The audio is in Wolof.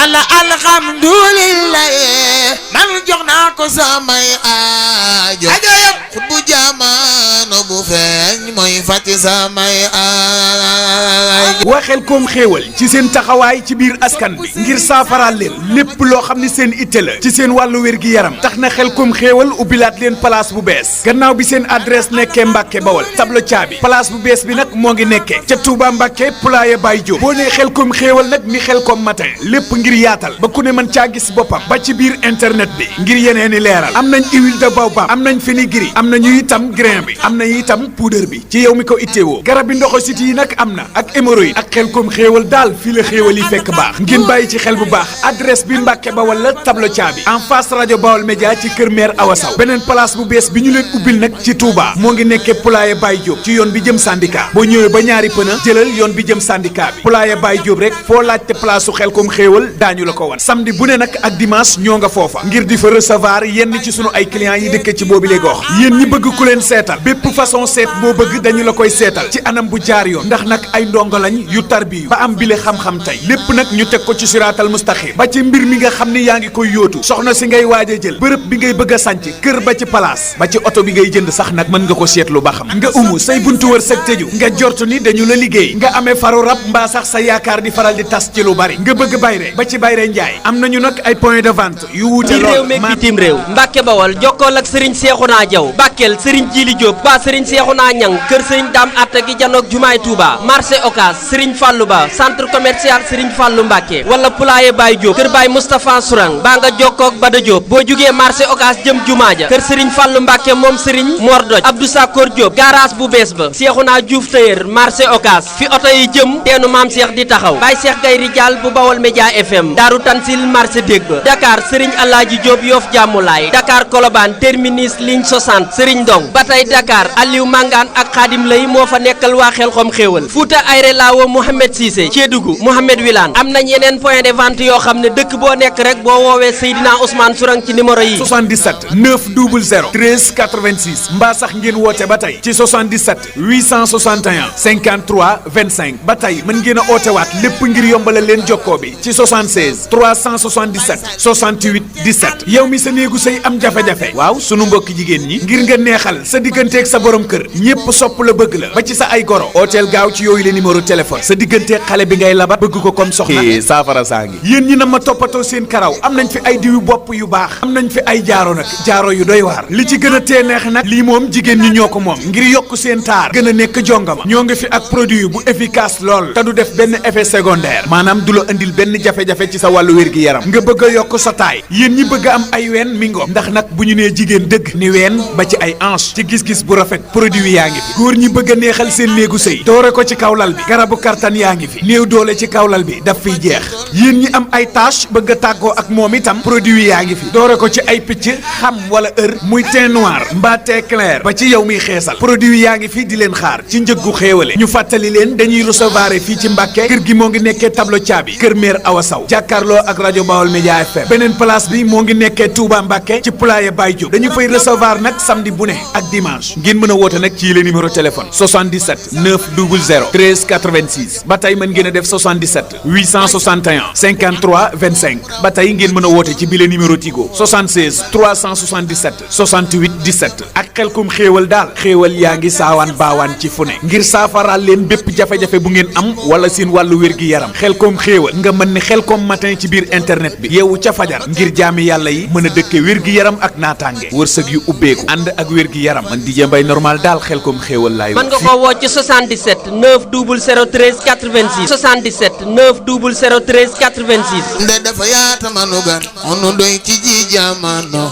yàlla alhamdulillah man jox naa ko samay aajo xut bu jamono bu feeñ mooy fàcc samay aajo. waa Xelcom xéewal ci seen taxawaay ci biir askan bi ngir saafaraal leen lépp loo xam ne seen itte la ci seen wàllu wér-gi-yaram tax na Xelcom xéewal ubbilaat leen place bu bees gannaaw bi seen adresse nekkee Mbàkke Bawol tableau caabi place bu bees bi nag moo ngi nekkee ca Touba Mbàkke Poulaye Baye Diop boo nee Xelcom xéewal nag ni Xelcom matin lépp ngir yaatal ba ku ne mën caa gis boppam ba ci biir internet bi ngir yeneeni leeral am nañ huile de baobab am nañ fenugrec am nañu itam grain bi am nañu itam poudre bi ci yow mi ko itteewoo garab bi ndoxo siti yi nag am na ak hémorroïde ak Xelcom xéewal daal fii la xéewal yi fekk baax ngeen bàyyi ci xel bu baax adresse bi Mbàkke Bawol la tableau caabi en face rajo Bawol Média ci kër maire Awa Saw beneen place bu bees bi ñu leen ubbil nag ci Touba moo ngi nekkee Poulaye Baye Diop ci yoon bi jëm syndicat boo ñëwee ba ñaari pëna jëlal yoon bi jëm syndicat bi Poulaye Baye Diop rek foo laajte place su Xelcom xéewal daañu la ko wan samedi bu ne nag ak dimanche ñoo nga foofa ngir di fa recevoir yenn ci sunu ay clients yi dëkk ci boobi le gox yéen ñi bëgg ku leen seetal bépp façon seet boo bëgg dañu la koy seetal ci anam bu jaar yoon ndax nag ay ndongo lañ yu tarbiyu ba am bile xam-xam tey lépp nag ñu teg ko ci siraatal mustaqim ba ci mbir mi nga xam ni yaa ngi koy yóotu soxna si ngay waaj a jël bërëb bi ngay bëgg a sànc kër ba ci place ba ci oto bi ngay jënd sax nag mën nga ko seetlu ba xam nga umu say buntu wër sëg tëju nga jortu ni dañu la liggéey nga amee faru rab mbaa sax sa yaakaar di faral di tas ci lu bari nga bëgg bayre ba ci bayre njaay am nañu nag ay point de vente yu wuute lool réew meeg bitim réew Mbàkke Bawol jokkool ak Serigne Cheikhouna Diaw Bakel Serigne Djili Diop waa Serigne Cheikhouna Niang kër Serigne Dame Atta gi janoog jumaay Touba marché Ocass Serigne Fallou Ba centre commercial Serigne Fallou Mbàkke wala Poulaye Baye Diop kër Baye Moustapha Sourang baa nga jokkoog Bada Diop boo jugee marché Ocass jëm jumaa ja kër Serigne Fallou Mbàkke moom Serigne Mor Doj Abdou Sakor Diop garage bu bees ba Cheikhouna Diouf Tailleur marché Ocass fi oto yi jëm teenu maam Cheikh di taxaw Baye Cheikh Gay Rijaal bu Bawol Média FM Daaru Tansil marché dég ba Dakar Serigne Alaaji Diop Yoff Jàmmulaay Dakar Colobane terminus ligne 60 Serigne Ndong ba tey Dakar Aliou Mangane ak Khadim Lay moo fa nekkal waa Xelcom xéewal Fouta Ayre Lawo Mohamed Cissé Kédougou Mohamed Wilane am nañ yeneen point de vente yoo xam ne dëkk boo nekk rek boo woowee Seydina Ousmane Sourang ci numéro yi 77 900 13 86 mbaa sax ngeen woote ba tey ci 77 861 53 25 ba tey mën ngeen a ootewaat lépp ngir yombalal leen jokkoo bi ci 76 377 68 17 yow mi sa néegu sëy am jafe-jafe waaw sunu mbokki jigéen ñi ngir nga neexal sa digganteeg sa borom kër ñépp sopp la bëgg la ba ci sa ay goro ooteel gaaw ci yooyu le numéro téléphone sa digganteeg xale bi ngay labat bëgg ko comme soxna saafara saa ngi yéen ñi na ma toppatoo seen karaw am nañ fi ay diwu bopp yu baax am nañ fi ay jaaro nag jaaro yu doy waar li ci gën a tee neex nag lii moom jigéen ñi ñoo ko moom ngir yokk seen taar gën a nekk jongama ñoo ngi fi ak produit bu efficace lool te du def benn effet secondaire maanaam du la indil benn jafe-jafe ci sa wàllu wér-gi-yaram nga bëgg a yokk sa taay yéen ñi bëgg a am ay ween mi ngo ndax nag bu ñu nee jigéen dëgg ni ween ba ci ay hanche ci gis-gis bu rafet produit yaa ngi fi góor ñi bëgg a neexal seen néegu sëy doore ko ci kawlal bi garabu kartan yaa ngi fi néew doole ci kawlal bi daf fiy jeex yéen ñi am ay tache bëgg a tàggoo ak moom itam produit yaa ngi fi doore ko ci ay picc xam wala muy teint noir mbaa teint clair ba ci yow miy xeesal produit yaa ngi fi di leen xaar ci njëggu xéewale ñu fàttali leen dañuy recevoir fii ci Mbàkke kër gi moo ngi nekkee tableau caabi kër maire Awa Saw jàkkaarloo ak rajo Bawol Média FM beneen place bi moo ngi nekkee Touba Mbàkke ci Poulaye Baye Diop dañu fay recevoir nag samedi bu ne ak dimanche ngeen mën a woote nag ci le numéro téléphone 77 900 13 86 ba tey mën ngeen a def 77 861 53 25 ba tey ngeen mën a woote ci bile numéro Tigo 76 377 68 17 ak Xelcom xéewal daal xéewal yaa ngi saawaan baawaan ci fu ne ngir saafaraal leen bépp jafe-jafe bu ngeen am wala seen wàllu wér-gi-yaram Xelcom xéewal nga mën ne Xelcom matin ci biir internet bi yeewu ca fajar ngir jaami yàlla yi mën a dëkke wér-gi-yaram ak naataange wërsëg yu ubbeeku ànd ak wér-gi-yaram man DJ Mbaye normal daal Xelcom xéewal laay mën nga ko woo ci 77 900 13 86 77 900 13 86 nde dafa yaata manu gan onu doy ci ji jamono